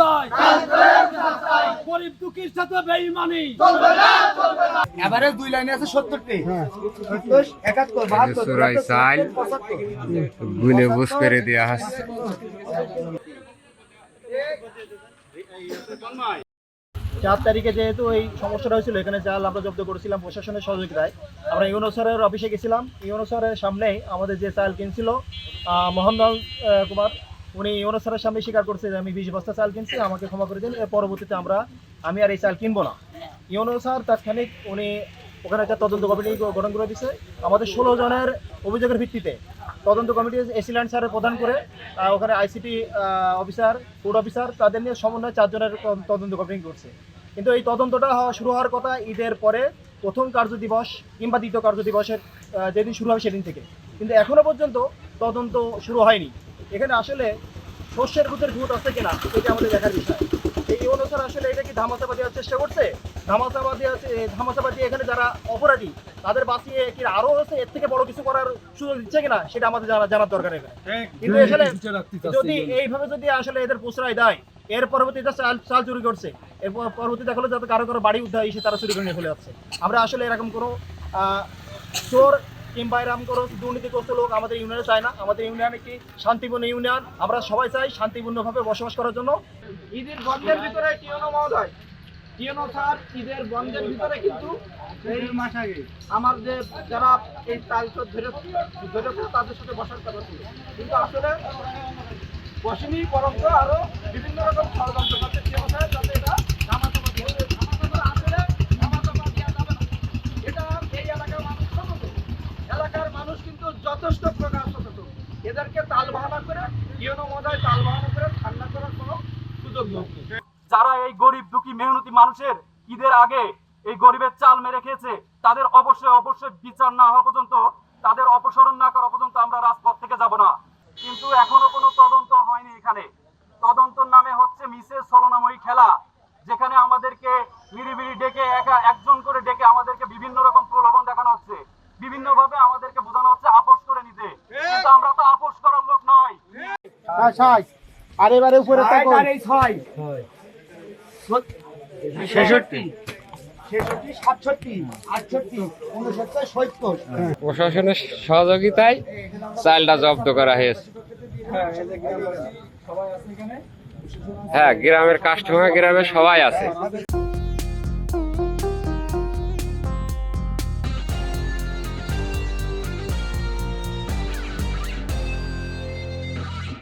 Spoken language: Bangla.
চাই, গরিব দুঃখীর সাথে বেঈমানি। এভারেজ 2 লাইনে আছে 70টি। 70, 71, 72, সুরাই চাল 75। গুনে বুঝ করে দেওয়া হচ্ছে। 4 তারিখে যেহেতু এই সমস্যাটা হয়েছিল, এখানে চাল আমরা জব্দ করেছিলাম প্রশাসনের সহযোগিতায়। আমরা ইউনো স্যারের অফিসে গেছিলাম। ইউনো স্যারের সামনেই আমাদের যে চাল কিনছিল মোহনলাল কুমার, উনি ইউনো স্যারের সামনে স্বীকার করছে যে আমি 20 বস্তা চাল কিনছি, আমাকে ক্ষমা করে দিন। এর পরবর্তীতে আমি আর এই চাল কিনবো না। ইউনো স্যার তাৎক্ষণিক উনি ওখানে একটা তদন্ত কমিটি গঠন করে দিচ্ছে। আমাদের 16 জনের অভিযোগের ভিত্তিতে তদন্ত কমিটি এসিল্যান্ড স্যারের প্রদান করে ওখানে আইসিটি অফিসার, ফুড অফিসার, তাদের নিয়ে সমন্বয়ে 4 জনের তদন্ত কমিটি করছে। কিন্তু এই তদন্তটা শুরু হওয়ার কথা ঈদের পরে প্রথম কার্যদিবস কিংবা দ্বিতীয় কার্যদিবসের যেদিন শুরু হবে সেদিন থেকে, কিন্তু এখনও পর্যন্ত তদন্ত শুরু হয়নি। এখানে আসলে শস্যের ভিতরে ভূত আছে কিনা এটা আমাদের দেখার বিষয়। এই অনুসার আসলে এটা কি ধামাচাপা দেওয়ার চেষ্টা করছে? ধামাচাপা দিয়ে এখানে যারা অপরাধী তাদের বাঁচিয়ে কি আরো হচ্ছে এর থেকে বড় কিছু করার সুযোগ দিচ্ছে কিনা সেটা আমাদের জানার দরকার। কিন্তু আসলে যদি এইভাবে যদি আসলে এদের প্রশ্রয় দেয়, এর পরবর্তীতে চাল চুরি করছে, এরপর পরবর্তীতে দেখলো যাতে কারো বাড়ি উদ্ধার এসে তারা চুরি করে নিয়ে চলে যাচ্ছে। আমরা আসলে এরকম কোনো চোর কিংবা এরকম কোনো দুর্নীতিগ্রস্ত লোক আমাদের ইউনিয়নে চাই না। আমাদের ইউনিয়ন একটি শান্তিপূর্ণ ইউনিয়ন। আমরা সবাই চাই শান্তিপূর্ণভাবে বসবাস করার জন্য। ঈদের বন্ধের ভিতরে টিওনো মহোদয়, টিওনো স্যার ঈদের বন্ধের ভিতরে কিন্তু এই মাস আগে আমার যে যারা এই তালচর ধরে তাদের সাথে বসার কথা ছিল, কিন্তু আসলে বসেনি, বরং আরো বিভিন্ন রকম ষড়যন্ত্র করছে টিওনো স্যার, যাতে এটা ধামাচাপা দিয়ে আসলে ধামাচাপা দেওয়া যাবে না। এটা এই এলাকার মানুষ সচেতন, এলাকার মানুষ কিন্তু যথেষ্ট প্রকার সচেতন। এদেরকে তাল বাহানা করে টিওনো মহোদয় তাল বাহানা করে ঠান্ডা করার কোনো সুযোগ নেই। যারা এই গরিব দুঃখী মেহনতি মানুষের ঈদের আগে এই গরিবের চাল মেরে খেয়েছে, তাদের অবশ্যই বিচার না হওয়া পর্যন্ত, তাদের অপসারণ না করা পর্যন্ত আমরা রাজপথ থেকে যাব না। কিন্তু এখনো কোনো তদন্ত হয়নি। এখানে তদন্তর নামে হচ্ছে মিসেস ছলনাময়ী খেলা, যেখানে আমাদেরকে নিরিবিলি ডেকে একজন করে ডেকে আমাদেরকে বিভিন্ন রকম প্রলোভন দেখানো হচ্ছে, বিভিন্ন ভাবে আমাদেরকে বোঝানো হচ্ছে আপোষ করে নিতে, কিন্তু আমরা তো আপোষ করার লোক নয়। আর এবারে উপরে তাকো 66, 67, 68, 69, 70। প্রশাসনের সহযোগিতায় চালটা জব্দ করা হয়েছে। হ্যাঁ, গ্রামের কাস্টমার, গ্রামের সবাই আছে।